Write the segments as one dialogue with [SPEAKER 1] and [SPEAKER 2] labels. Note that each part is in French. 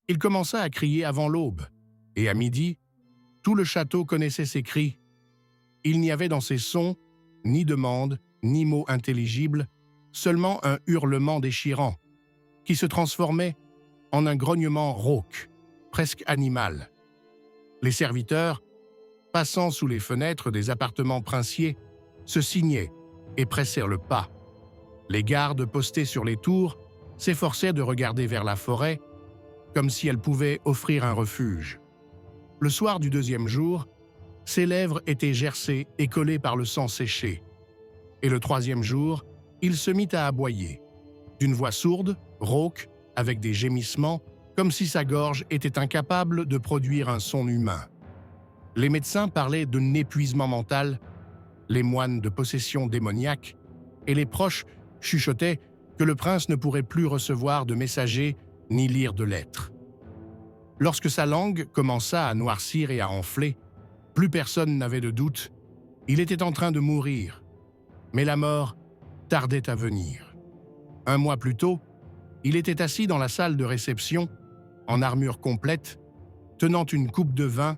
[SPEAKER 1] Il commença à crier avant l'aube, et à midi, tout le château connaissait ses cris. Il n'y avait dans ces sons ni demande, ni mots intelligibles, seulement un hurlement déchirant, qui se transformait en un grognement rauque, presque animal. Les serviteurs, passant sous les fenêtres des appartements princiers, se signaient et pressèrent le pas. Les gardes postés sur les tours s'efforçaient de regarder vers la forêt, comme si elle pouvait offrir un refuge. Le soir du deuxième jour, ses lèvres étaient gercées et collées par le sang séché. Et le troisième jour, il se mit à aboyer, d'une voix sourde, rauque, avec des gémissements, comme si sa gorge était incapable de produire un son humain. Les médecins parlaient d'un épuisement mental, les moines de possession démoniaque, et les proches chuchotaient que le prince ne pourrait plus recevoir de messagers ni lire de lettres. Lorsque sa langue commença à noircir et à enfler, plus personne n'avait de doute, il était en train de mourir. Mais la mort tardait à venir. Un mois plus tôt, il était assis dans la salle de réception, en armure complète, tenant une coupe de vin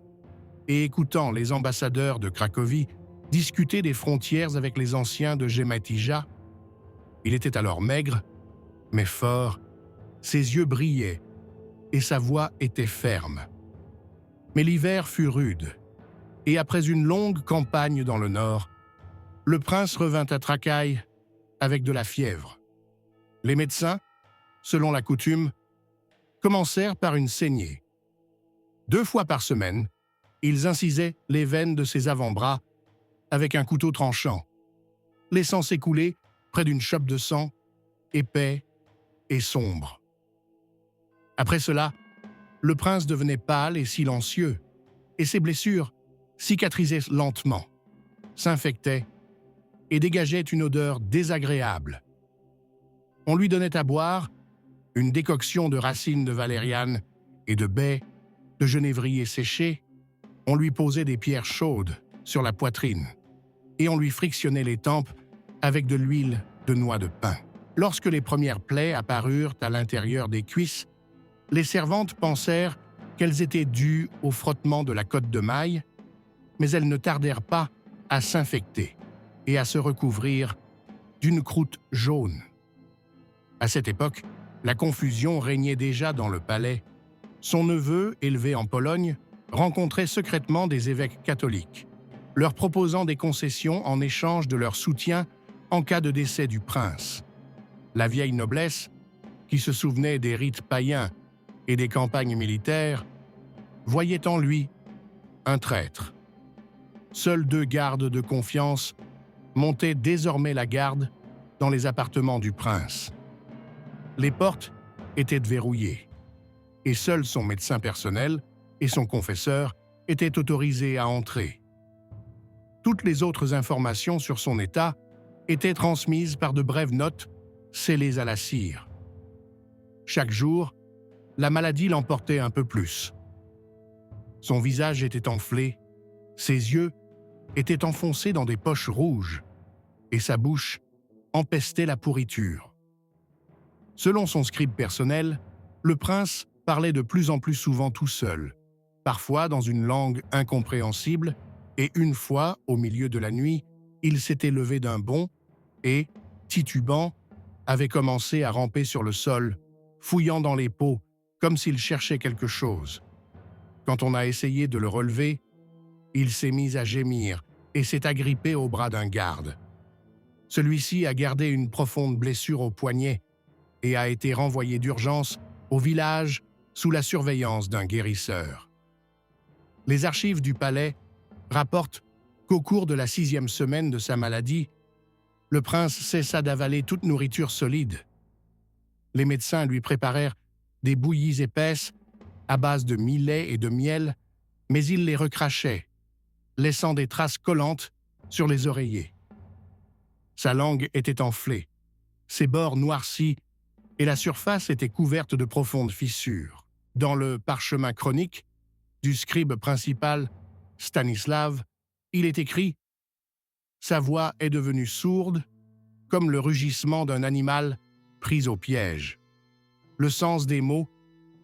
[SPEAKER 1] et écoutant les ambassadeurs de Cracovie discuter des frontières avec les anciens de Gématija. Il était alors maigre, mais fort, ses yeux brillaient et sa voix était ferme. Mais l'hiver fut rude, et après une longue campagne dans le nord, le prince revint à Tracaille avec de la fièvre. Les médecins, selon la coutume, commencèrent par une saignée. 2 fois par semaine, ils incisaient les veines de ses avant-bras avec un couteau tranchant, laissant s'écouler près d'une chope de sang, épais et sombre. Après cela, le prince devenait pâle et silencieux, et ses blessures cicatrisaient lentement, s'infectaient et dégageaient une odeur désagréable. On lui donnait à boire une décoction de racines de valériane et de baies, de genévrier séché, on lui posait des pierres chaudes sur la poitrine et on lui frictionnait les tempes avec de l'huile de noix de pin. Lorsque les premières plaies apparurent à l'intérieur des cuisses, les servantes pensèrent qu'elles étaient dues au frottement de la cotte de maille, mais elles ne tardèrent pas à s'infecter et à se recouvrir d'une croûte jaune. À cette époque, la confusion régnait déjà dans le palais. Son neveu, élevé en Pologne, rencontrait secrètement des évêques catholiques, leur proposant des concessions en échange de leur soutien en cas de décès du prince. La vieille noblesse, qui se souvenait des rites païens et des campagnes militaires, voyait en lui un traître. Seuls 2 gardes de confiance montaient désormais la garde dans les appartements du prince. Les portes étaient verrouillées, et seul son médecin personnel et son confesseur étaient autorisés à entrer. Toutes les autres informations sur son état étaient transmises par de brèves notes scellées à la cire. Chaque jour, la maladie l'emportait un peu plus. Son visage était enflé, ses yeux étaient enfoncés dans des poches rouges, et sa bouche empestait la pourriture. Selon son scribe personnel, le prince parlait de plus en plus souvent tout seul, parfois dans une langue incompréhensible, et une fois, au milieu de la nuit, il s'était levé d'un bond et, titubant, avait commencé à ramper sur le sol, fouillant dans les pots, comme s'il cherchait quelque chose. Quand on a essayé de le relever, il s'est mis à gémir et s'est agrippé au bras d'un garde. Celui-ci a gardé une profonde blessure au poignet et a été renvoyé d'urgence au village sous la surveillance d'un guérisseur. Les archives du palais rapportent qu'au cours de la 6e semaine de sa maladie, le prince cessa d'avaler toute nourriture solide. Les médecins lui préparèrent des bouillies épaisses à base de millet et de miel, mais il les recrachait, laissant des traces collantes sur les oreillers. Sa langue était enflée, ses bords noircis et la surface était couverte de profondes fissures. Dans le parchemin chronique du scribe principal, Stanislav, il est écrit « Sa voix est devenue sourde, comme le rugissement d'un animal pris au piège. » Le sens des mots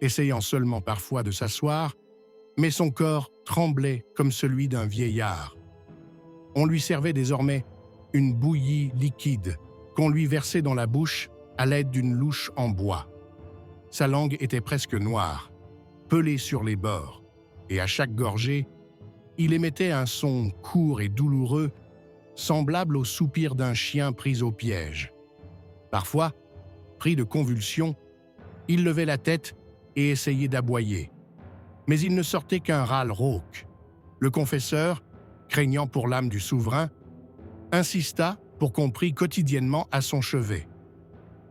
[SPEAKER 1] essayant seulement parfois de s'asseoir, mais son corps tremblait comme celui d'un vieillard. On lui servait désormais une bouillie liquide qu'on lui versait dans la bouche à l'aide d'une louche en bois. Sa langue était presque noire, pelée sur les bords, et à chaque gorgée, il émettait un son court et douloureux, semblable au soupir d'un chien pris au piège. Parfois, pris de convulsions, il levait la tête et essayait d'aboyer. Mais il ne sortait qu'un râle rauque. Le confesseur, craignant pour l'âme du souverain, insista pour qu'on prie quotidiennement à son chevet.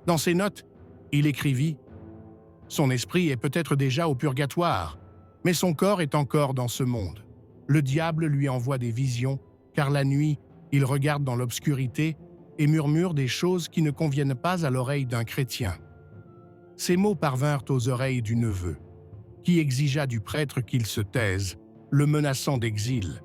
[SPEAKER 1] Dans ses notes, il écrivit « Son esprit est peut-être déjà au purgatoire, mais son corps est encore dans ce monde. Le diable lui envoie des visions, car la nuit, il regarde dans l'obscurité et murmure des choses qui ne conviennent pas à l'oreille d'un chrétien. » Ces mots parvinrent aux oreilles du neveu, qui exigea du prêtre qu'il se taise, le menaçant d'exil.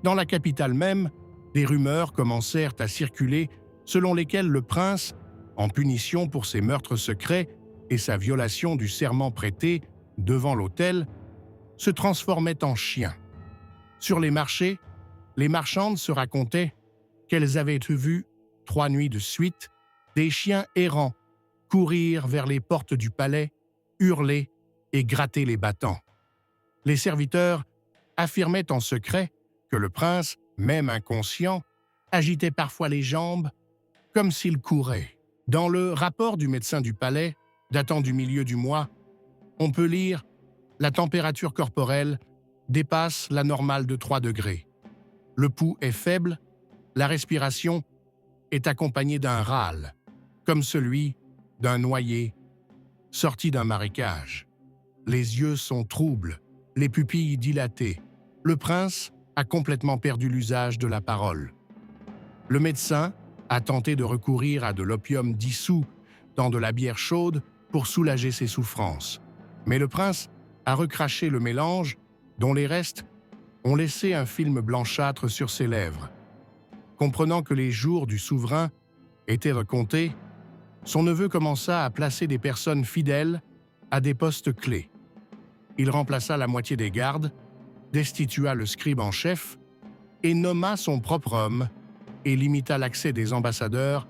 [SPEAKER 1] Dans la capitale même, des rumeurs commencèrent à circuler selon lesquelles le prince, en punition pour ses meurtres secrets et sa violation du serment prêté devant l'autel, se transformait en chien. Sur les marchés, les marchandes se racontaient qu'elles avaient vu, 3 nuits de suite, des chiens errants courir vers les portes du palais, hurler et gratter les battants. Les serviteurs affirmaient en secret que le prince, même inconscient, agitait parfois les jambes comme s'il courait. Dans le rapport du médecin du palais, datant du milieu du mois, on peut lire « La température corporelle dépasse la normale de 3 degrés. Le pouls est faible, la respiration est accompagnée d'un râle, comme celui d'un noyé sorti d'un marécage. Les yeux sont troubles, les pupilles dilatées. Le prince a complètement perdu l'usage de la parole. Le médecin a tenté de recourir à de l'opium dissous dans de la bière chaude pour soulager ses souffrances. Mais le prince a recraché le mélange, dont les restes ont laissé un film blanchâtre sur ses lèvres. Comprenant que les jours du souverain étaient recomptés, son neveu commença à placer des personnes fidèles à des postes clés. Il remplaça la moitié des gardes, destitua le scribe en chef et nomma son propre homme et limita l'accès des ambassadeurs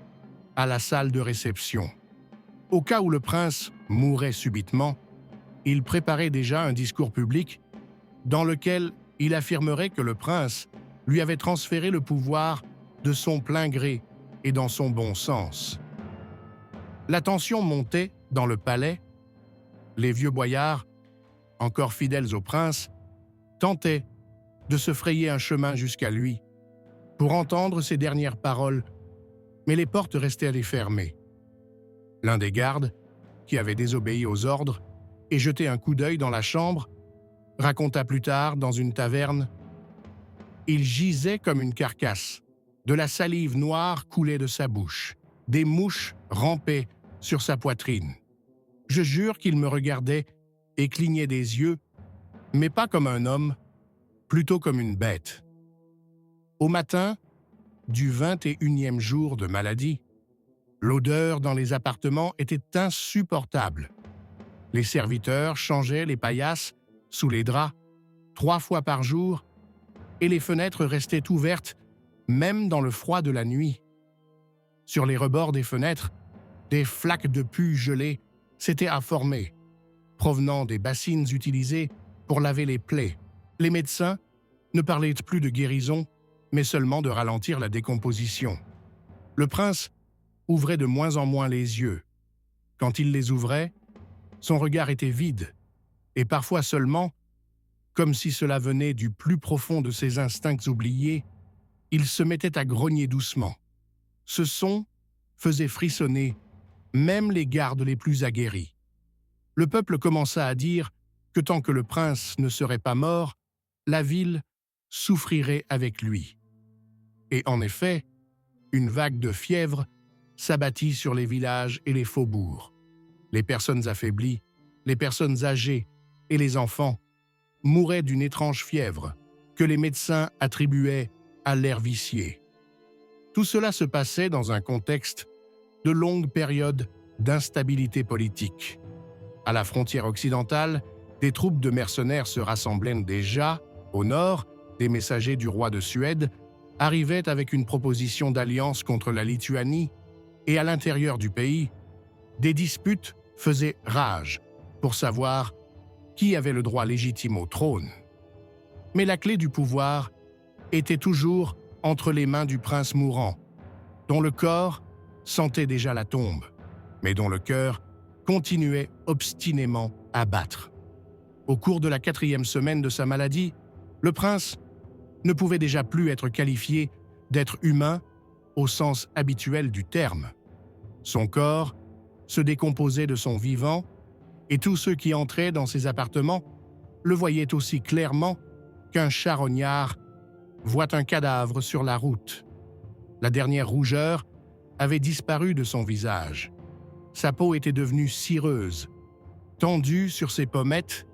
[SPEAKER 1] à la salle de réception. Au cas où le prince mourrait subitement, il préparait déjà un discours public dans lequel il affirmerait que le prince lui avait transféré le pouvoir de son plein gré et dans son bon sens. La tension montait dans le palais. Les vieux boyards, encore fidèles au prince, tentaient de se frayer un chemin jusqu'à lui pour entendre ses dernières paroles, mais les portes restaient fermées. L'un des gardes, qui avait désobéi aux ordres et jeté un coup d'œil dans la chambre, raconta plus tard dans une taverne « Il gisait comme une carcasse, de la salive noire coulait de sa bouche, des mouches rampaient sur sa poitrine. Je jure qu'il me regardait et clignait des yeux, mais pas comme un homme, plutôt comme une bête. » Au matin du 21e jour de maladie, l'odeur dans les appartements était insupportable. Les serviteurs changeaient les paillasses sous les draps 3 fois par jour et les fenêtres restaient ouvertes même dans le froid de la nuit. Sur les rebords des fenêtres, des flaques de pus gelées s'étaient informées, provenant des bassines utilisées pour laver les plaies. Les médecins ne parlaient plus de guérison, mais seulement de ralentir la décomposition. Le prince ouvrait de moins en moins les yeux. Quand il les ouvrait, son regard était vide, et parfois seulement, comme si cela venait du plus profond de ses instincts oubliés, il se mettait à grogner doucement. Ce son faisait frissonner même les gardes les plus aguerris. Le peuple commença à dire que tant que le prince ne serait pas mort, la ville souffrirait avec lui. Et en effet, une vague de fièvre s'abattit sur les villages et les faubourgs. Les personnes affaiblies, les personnes âgées et les enfants mouraient d'une étrange fièvre que les médecins attribuaient à l'air vicié. Tout cela se passait dans un contexte de longues périodes d'instabilité politique. À la frontière occidentale, des troupes de mercenaires se rassemblaient déjà. Au nord, des messagers du roi de Suède arrivaient avec une proposition d'alliance contre la Lituanie, et à l'intérieur du pays, des disputes faisaient rage pour savoir qui avait le droit légitime au trône. Mais la clé du pouvoir était toujours entre les mains du prince mourant, dont le corps sentait déjà la tombe, mais dont le cœur continuait obstinément à battre. Au cours de la 4e semaine de sa maladie, le prince ne pouvait déjà plus être qualifié d'être humain au sens habituel du terme. Son corps se décomposait de son vivant, et tous ceux qui entraient dans ses appartements le voyaient aussi clairement qu'un charognard voit un cadavre sur la route. La dernière rougeur avait disparu de son visage. Sa peau était devenue cireuse, tendue sur ses pommettes,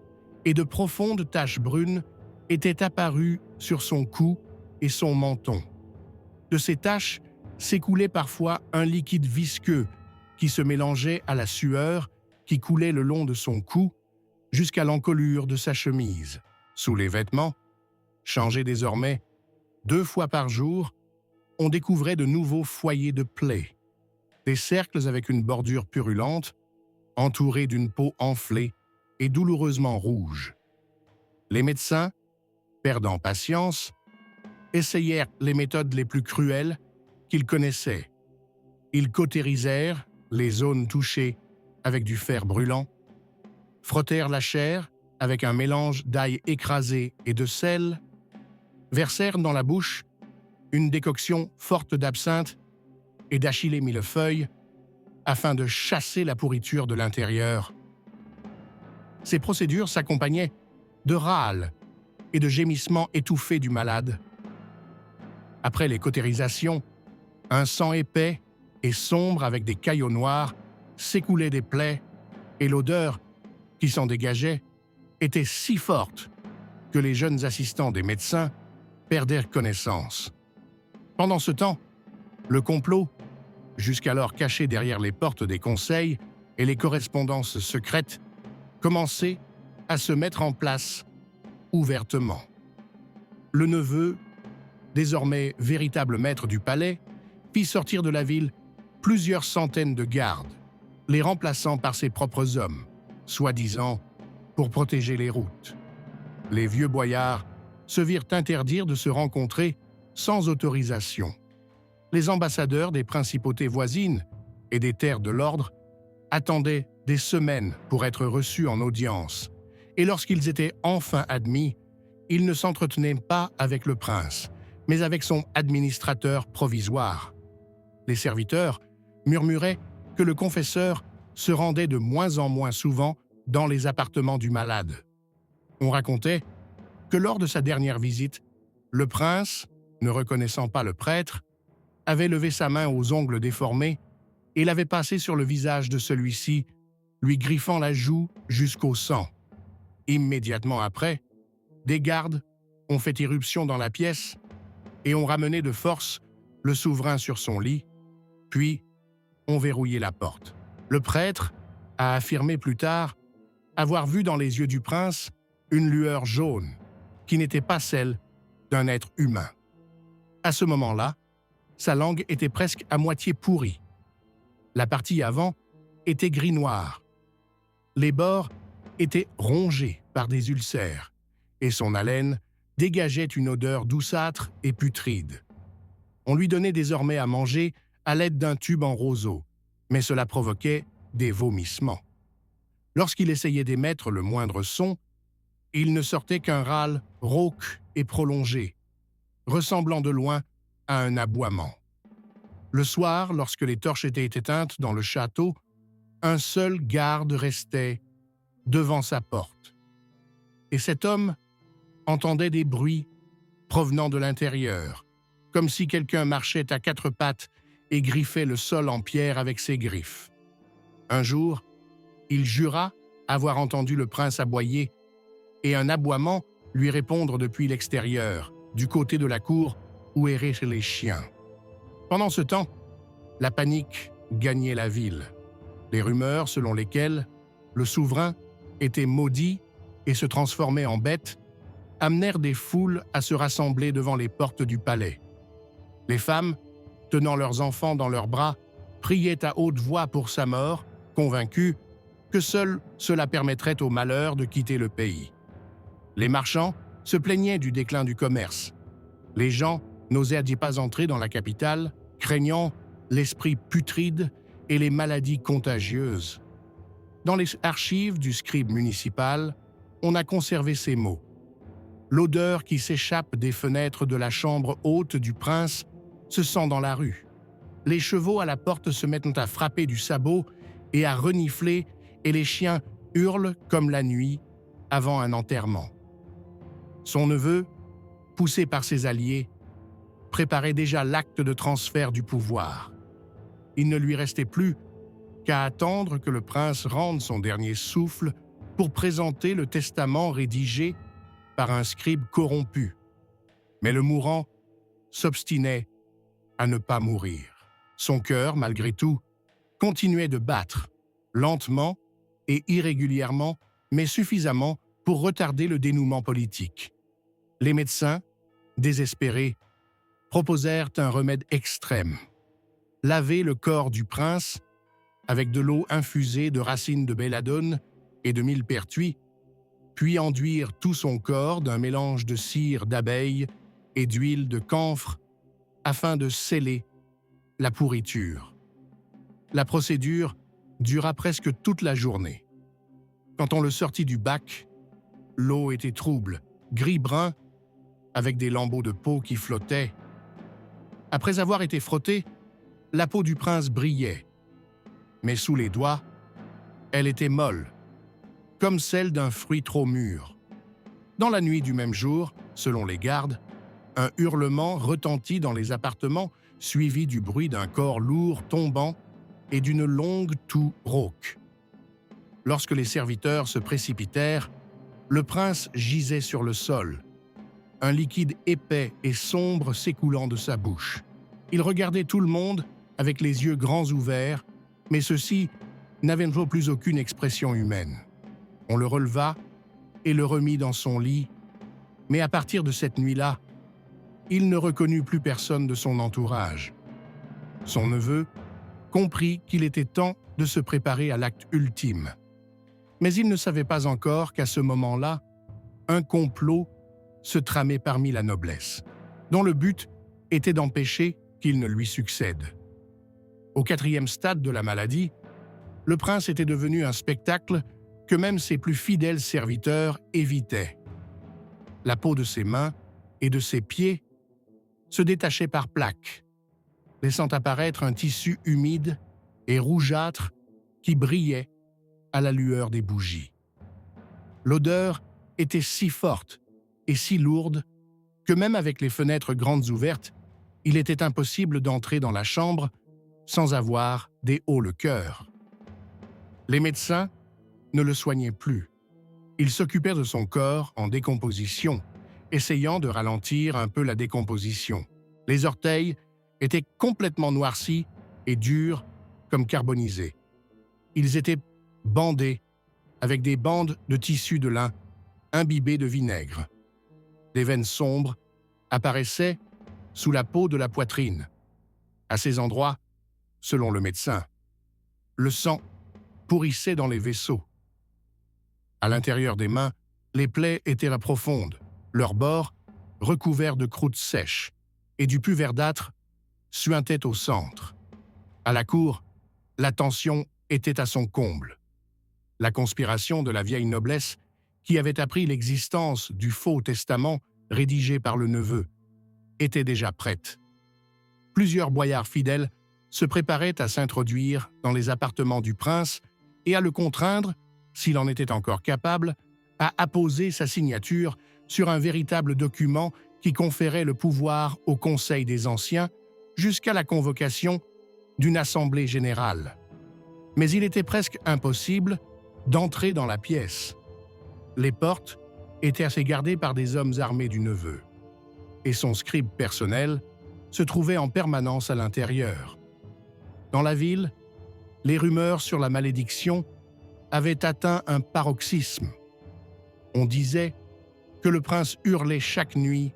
[SPEAKER 1] et de profondes taches brunes étaient apparues sur son cou et son menton. De ces taches s'écoulait parfois un liquide visqueux qui se mélangeait à la sueur qui coulait le long de son cou jusqu'à l'encolure de sa chemise. Sous les vêtements, changés désormais 2 fois par jour, on découvrait de nouveaux foyers de plaies, des cercles avec une bordure purulente, entourés d'une peau enflée et douloureusement rouge. Les médecins, perdant patience, essayèrent les méthodes les plus cruelles qu'ils connaissaient. Ils cautérisèrent les zones touchées avec du fer brûlant, frottèrent la chair avec un mélange d'ail écrasé et de sel, versèrent dans la bouche une décoction forte d'absinthe et d'achillée millefeuille afin de chasser la pourriture de l'intérieur. Ces procédures s'accompagnaient de râles et de gémissements étouffés du malade. Après les cautérisations, un sang épais et sombre avec des caillots noirs s'écoulait des plaies et l'odeur qui s'en dégageait était si forte que les jeunes assistants des médecins perdèrent connaissance. Pendant ce temps, le complot, jusqu'alors caché derrière les portes des conseils et les correspondances secrètes, commençait à se mettre en place ouvertement. Le neveu, désormais véritable maître du palais, fit sortir de la ville plusieurs centaines de gardes, les remplaçant par ses propres hommes, soi-disant pour protéger les routes. Les vieux boyards se virent interdire de se rencontrer sans autorisation. Les ambassadeurs des principautés voisines et des terres de l'ordre attendaient des semaines pour être reçus en audience, et lorsqu'ils étaient enfin admis, ils ne s'entretenaient pas avec le prince, mais avec son administrateur provisoire. Les serviteurs murmuraient que le confesseur se rendait de moins en moins souvent dans les appartements du malade. On racontait que lors de sa dernière visite, le prince, ne reconnaissant pas le prêtre, avait levé sa main aux ongles déformés et l'avait passé sur le visage de celui-ci, lui griffant la joue jusqu'au sang. Immédiatement après, des gardes ont fait irruption dans la pièce et ont ramené de force le souverain sur son lit, puis ont verrouillé la porte. Le prêtre a affirmé plus tard avoir vu dans les yeux du prince une lueur jaune qui n'était pas celle d'un être humain. À ce moment-là, sa langue était presque à moitié pourrie. La partie avant était gris-noir. Les bords étaient rongés par des ulcères et son haleine dégageait une odeur douceâtre et putride. On lui donnait désormais à manger à l'aide d'un tube en roseau, mais cela provoquait des vomissements. Lorsqu'il essayait d'émettre le moindre son, il ne sortait qu'un râle rauque et prolongé, ressemblant de loin à un aboiement. Le soir, lorsque les torches étaient éteintes dans le château, un seul garde restait devant sa porte. Et cet homme entendait des bruits provenant de l'intérieur, comme si quelqu'un marchait à 4 pattes et griffait le sol en pierre avec ses griffes. Un jour, il jura avoir entendu le prince aboyer et un aboiement lui répondre depuis l'extérieur, du côté de la cour où erraient les chiens. Pendant ce temps, la panique gagnait la ville. Les rumeurs selon lesquelles le souverain, était maudit et se transformait en bête, amenèrent des foules à se rassembler devant les portes du palais. Les femmes, tenant leurs enfants dans leurs bras, priaient à haute voix pour sa mort, convaincues que seul cela permettrait aux malheurs de quitter le pays. Les marchands se plaignaient du déclin du commerce. Les gens n'osaient pas entrer dans la capitale, craignant l'esprit putride et les maladies contagieuses. Dans les archives du scribe municipal, on a conservé ces mots. L'odeur qui s'échappe des fenêtres de la chambre haute du prince se sent dans la rue. Les chevaux à la porte se mettent à frapper du sabot et à renifler, et les chiens hurlent comme la nuit avant un enterrement. Son neveu, poussé par ses alliés, préparait déjà l'acte de transfert du pouvoir. Il ne lui restait plus qu'à attendre que le prince rende son dernier souffle pour présenter le testament rédigé par un scribe corrompu. Mais le mourant s'obstinait à ne pas mourir. Son cœur, malgré tout, continuait de battre, lentement et irrégulièrement, mais suffisamment pour retarder le dénouement politique. Les médecins, désespérés, proposèrent un remède extrême. Laver le corps du prince avec de l'eau infusée de racines de belladone et de millepertuis, puis enduire tout son corps d'un mélange de cire d'abeille et d'huile de camphre afin de sceller la pourriture. La procédure dura presque toute la journée. Quand on le sortit du bac, l'eau était trouble, gris-brun, avec des lambeaux de peau qui flottaient. Après avoir été frottée, la peau du prince brillait, mais sous les doigts, elle était molle, comme celle d'un fruit trop mûr. Dans la nuit du même jour, selon les gardes, un hurlement retentit dans les appartements, suivi du bruit d'un corps lourd tombant et d'une longue toux rauque. Lorsque les serviteurs se précipitèrent, le prince gisait sur le sol, un liquide épais et sombre s'écoulant de sa bouche. Il regardait tout le monde avec les yeux grands ouverts, mais ceux-ci n'avaient plus aucune expression humaine. On le releva et le remit dans son lit, mais à partir de cette nuit-là, il ne reconnut plus personne de son entourage. Son neveu comprit qu'il était temps de se préparer à l'acte ultime. Mais il ne savait pas encore qu'à ce moment-là, un complot se tramait parmi la noblesse, dont le but était d'empêcher qu'il ne lui succède. Au 4e stade de la maladie, le prince était devenu un spectacle que même ses plus fidèles serviteurs évitaient. La peau de ses mains et de ses pieds se détachait par plaques, laissant apparaître un tissu humide et rougeâtre qui brillait à la lueur des bougies. L'odeur était si forte et si lourde que même avec les fenêtres grandes ouvertes, il était impossible d'entrer dans la chambre sans avoir des hauts-le-cœur. Les médecins ne le soignaient plus. Ils s'occupèrent de son corps en décomposition, essayant de ralentir un peu la décomposition. Les orteils étaient complètement noircis et durs comme carbonisés. Ils étaient bandés avec des bandes de tissu de lin imbibées de vinaigre. Des veines sombres apparaissaient sous la peau de la poitrine. À ces endroits, selon le médecin, le sang pourrissait dans les vaisseaux. À l'intérieur des mains, les plaies étaient profondes, leurs bords recouverts de croûtes sèches, et du pus verdâtre suintait au centre. À la cour, la tension était à son comble. La conspiration de la vieille noblesse, qui avait appris l'existence du faux testament rédigé par le neveu, était déjà prête. Plusieurs boyards fidèles se préparaient à s'introduire dans les appartements du prince et à le contraindre, s'il en était encore capable, à apposer sa signature sur un véritable document qui conférait le pouvoir au Conseil des Anciens jusqu'à la convocation d'une assemblée générale. Mais il était presque impossible d'entrer dans la pièce. Les portes étaient assez gardées par des hommes armés du neveu, et son scribe personnel se trouvait en permanence à l'intérieur. Dans la ville, les rumeurs sur la malédiction avait atteint un paroxysme. On disait que le prince hurlait chaque nuit,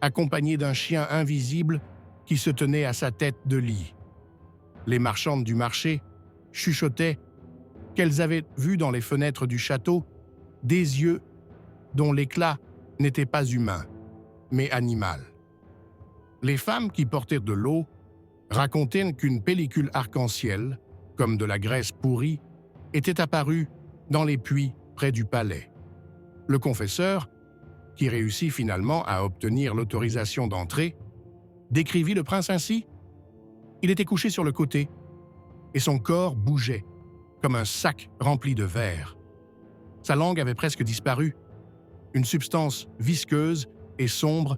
[SPEAKER 1] accompagné d'un chien invisible qui se tenait à sa tête de lit. Les marchandes du marché chuchotaient qu'elles avaient vu dans les fenêtres du château des yeux dont l'éclat n'était pas humain, mais animal. Les femmes qui portaient de l'eau racontaient qu'une pellicule arc-en-ciel, comme de la graisse pourrie, était apparue dans les puits près du palais. Le confesseur, qui réussit finalement à obtenir l'autorisation d'entrer, décrivit le prince ainsi. Il était couché sur le côté, et son corps bougeait, comme un sac rempli de verre. Sa langue avait presque disparu. Une substance visqueuse et sombre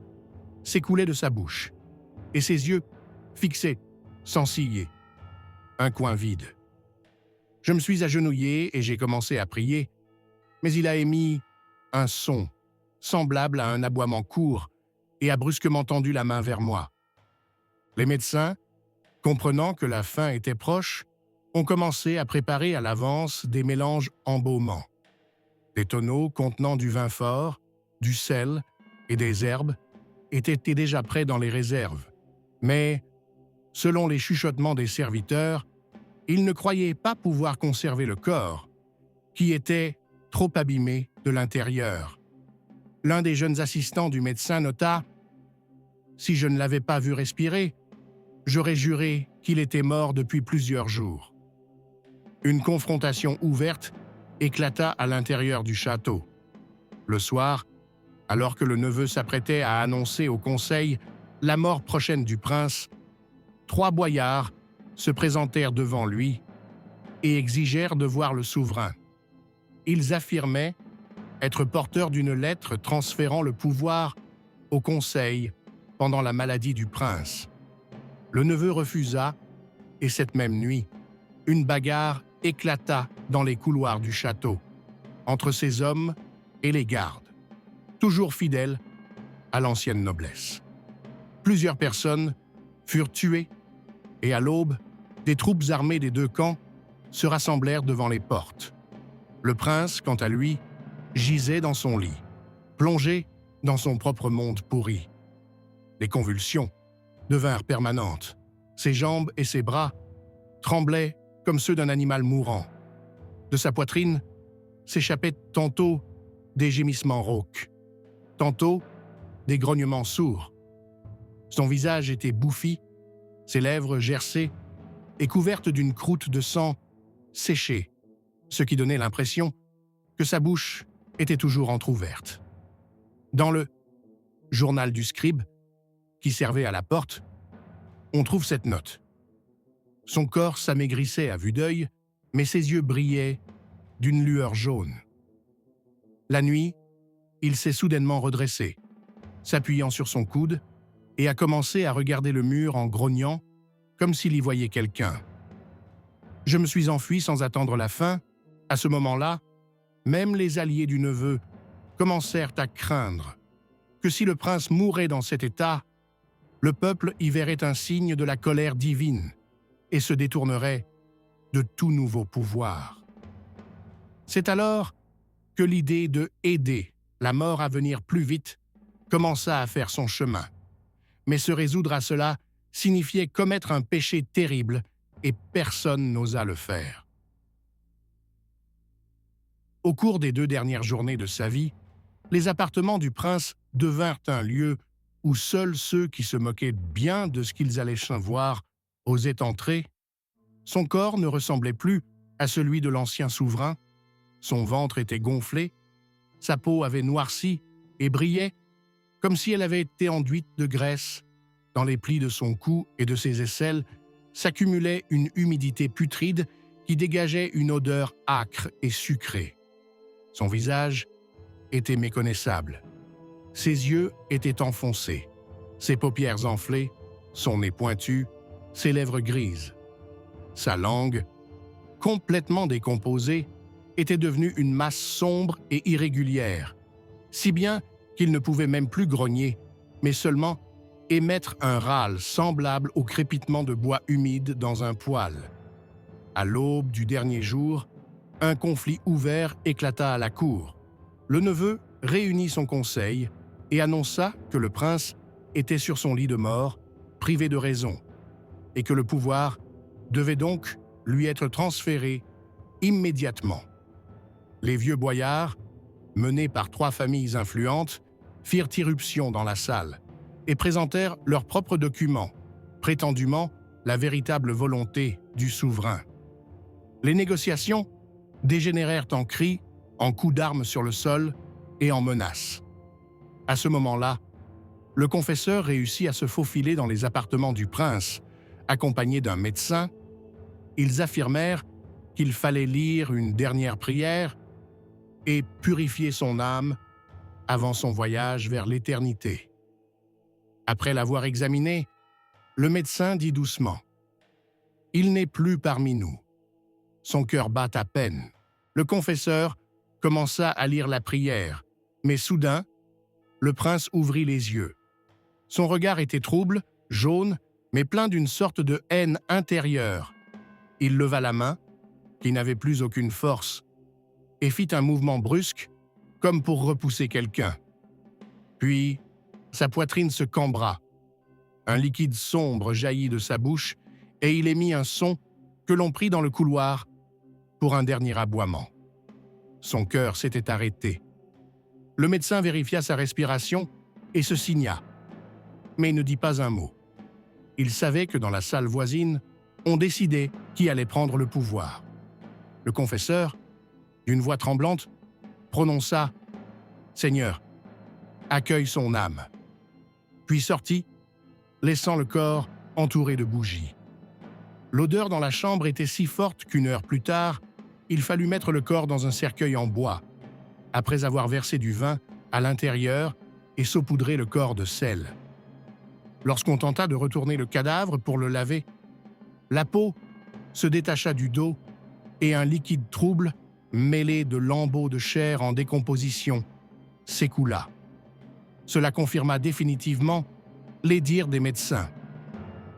[SPEAKER 1] s'écoulait de sa bouche, et ses yeux, fixés, sans ciller. Un coin vide. Je me suis agenouillé et j'ai commencé à prier, mais il a émis un son, semblable à un aboiement court, et a brusquement tendu la main vers moi. Les médecins, comprenant que la fin était proche, ont commencé à préparer à l'avance des mélanges embaumants. Des tonneaux contenant du vin fort, du sel et des herbes étaient déjà prêts dans les réserves. Mais, selon les chuchotements des serviteurs, ils ne croyaient pas pouvoir conserver le corps, qui était trop abîmé de l'intérieur. L'un des jeunes assistants du médecin nota « Si je ne l'avais pas vu respirer, j'aurais juré qu'il était mort depuis plusieurs jours. » Une confrontation ouverte éclata à l'intérieur du château. Le soir, alors que le neveu s'apprêtait à annoncer au conseil la mort prochaine du prince, 3 boyards se présentèrent devant lui et exigèrent de voir le souverain. Ils affirmaient être porteurs d'une lettre transférant le pouvoir au conseil pendant la maladie du prince. Le neveu refusa, et cette même nuit, une bagarre éclata dans les couloirs du château, entre ses hommes et les gardes, toujours fidèles à l'ancienne noblesse. Plusieurs personnes furent tuées, et à l'aube, des troupes armées des 2 camps se rassemblèrent devant les portes. Le prince, quant à lui, gisait dans son lit, plongé dans son propre monde pourri. Les convulsions devinrent permanentes. Ses jambes et ses bras tremblaient comme ceux d'un animal mourant. De sa poitrine s'échappaient tantôt des gémissements rauques, tantôt des grognements sourds. Son visage était bouffi, ses lèvres gercées et couvertes d'une croûte de sang séchée, ce qui donnait l'impression que sa bouche était toujours entr'ouverte. Dans le journal du scribe, qui servait à la porte, on trouve cette note. Son corps s'amaigrissait à vue d'œil, mais ses yeux brillaient d'une lueur jaune. La nuit, il s'est soudainement redressé, s'appuyant sur son coude, et a commencé à regarder le mur en grognant, comme s'il y voyait quelqu'un. Je me suis enfui sans attendre la fin. À ce moment-là, même les alliés du neveu commencèrent à craindre que si le prince mourait dans cet état, le peuple y verrait un signe de la colère divine et se détournerait de tout nouveau pouvoir. C'est alors que l'idée de aider la mort à venir plus vite commença à faire son chemin. Mais se résoudre à cela signifiait commettre un péché terrible et personne n'osa le faire. Au cours des 2 dernières journées de sa vie, les appartements du prince devinrent un lieu où seuls ceux qui se moquaient bien de ce qu'ils allaient voir osaient entrer. Son corps ne ressemblait plus à celui de l'ancien souverain, son ventre était gonflé, sa peau avait noirci et brillait comme si elle avait été enduite de graisse. Dans les plis de son cou et de ses aisselles s'accumulait une humidité putride qui dégageait une odeur âcre et sucrée. Son visage était méconnaissable. Ses yeux étaient enfoncés, ses paupières enflées, son nez pointu, ses lèvres grises. Sa langue, complètement décomposée, était devenue une masse sombre et irrégulière, si bien qu'il ne pouvait même plus grogner, mais seulement émettre un râle semblable au crépitement de bois humide dans un poêle. À l'aube du dernier jour, un conflit ouvert éclata à la cour. Le neveu réunit son conseil et annonça que le prince était sur son lit de mort, privé de raison, et que le pouvoir devait donc lui être transféré immédiatement. Les vieux boyards, menés par 3 familles influentes, firent irruption dans la salle et présentèrent leurs propres documents, prétendument la véritable volonté du souverain. Les négociations dégénérèrent en cris, en coups d'armes sur le sol et en menaces. À ce moment-là, le confesseur réussit à se faufiler dans les appartements du prince, accompagné d'un médecin. Ils affirmèrent qu'il fallait lire une dernière prière et purifier son âme avant son voyage vers l'éternité. Après l'avoir examiné, le médecin dit doucement « Il n'est plus parmi nous ». Son cœur bat à peine. Le confesseur commença à lire la prière, mais soudain, le prince ouvrit les yeux. Son regard était trouble, jaune, mais plein d'une sorte de haine intérieure. Il leva la main, qui n'avait plus aucune force, et fit un mouvement brusque, comme pour repousser quelqu'un. Puis, sa poitrine se cambra. Un liquide sombre jaillit de sa bouche, et il émit un son que l'on prit dans le couloir pour un dernier aboiement. Son cœur s'était arrêté. Le médecin vérifia sa respiration et se signa, mais ne dit pas un mot. Il savait que dans la salle voisine, on décidait qui allait prendre le pouvoir. Le confesseur, d'une voix tremblante, prononça « Seigneur, accueille son âme », puis sortit, laissant le corps entouré de bougies. L'odeur dans la chambre était si forte qu'une heure plus tard, il fallut mettre le corps dans un cercueil en bois, après avoir versé du vin à l'intérieur et saupoudré le corps de sel. Lorsqu'on tenta de retourner le cadavre pour le laver, la peau se détacha du dos et un liquide trouble, mêlé de lambeaux de chair en décomposition, s'écoula. Cela confirma définitivement les dires des médecins.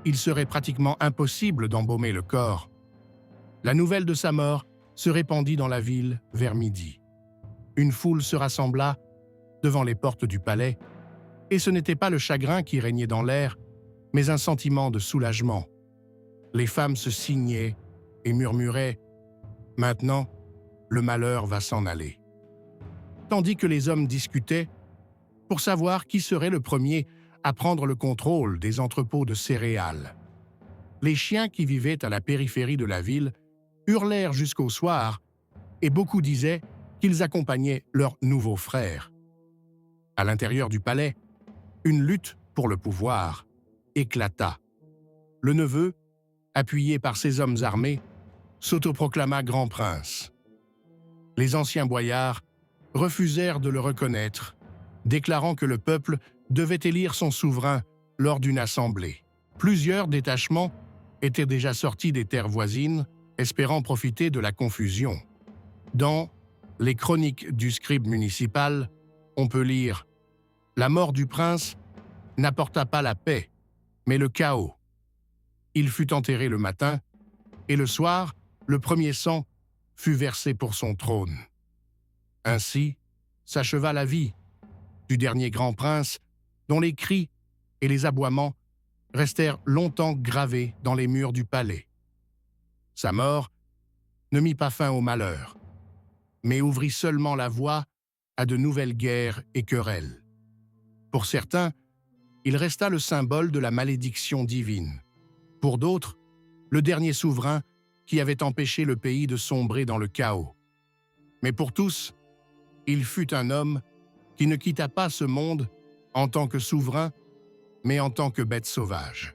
[SPEAKER 1] Il serait pratiquement impossible d'embaumer le corps. La nouvelle de sa mort se répandit dans la ville vers midi. Une foule se rassembla devant les portes du palais, et ce n'était pas le chagrin qui régnait dans l'air, mais un sentiment de soulagement. Les femmes se signaient et murmuraient « Maintenant, le malheur va s'en aller », tandis que les hommes discutaient pour savoir qui serait le premier à prendre le contrôle des entrepôts de céréales. Les chiens qui vivaient à la périphérie de la ville hurlèrent jusqu'au soir, et beaucoup disaient qu'ils accompagnaient leur nouveau frère. À l'intérieur du palais, une lutte pour le pouvoir éclata. Le neveu, appuyé par ses hommes armés, s'autoproclama grand prince. Les anciens boyards refusèrent de le reconnaître, déclarant que le peuple devait élire son souverain lors d'une assemblée. Plusieurs détachements étaient déjà sortis des terres voisines, espérant profiter de la confusion. Dans les chroniques du scribe municipal, on peut lire « La mort du prince n'apporta pas la paix, mais le chaos. Il fut enterré le matin, et le soir, le premier sang fut versé pour son trône. Ainsi s'acheva la vie du dernier grand prince, dont les cris et les aboiements restèrent longtemps gravés dans les murs du palais. Sa mort ne mit pas fin au malheur, mais ouvrit seulement la voie à de nouvelles guerres et querelles. Pour certains, il resta le symbole de la malédiction divine. Pour d'autres, le dernier souverain qui avait empêché le pays de sombrer dans le chaos. Mais pour tous, il fut un homme qui ne quitta pas ce monde en tant que souverain, mais en tant que bête sauvage.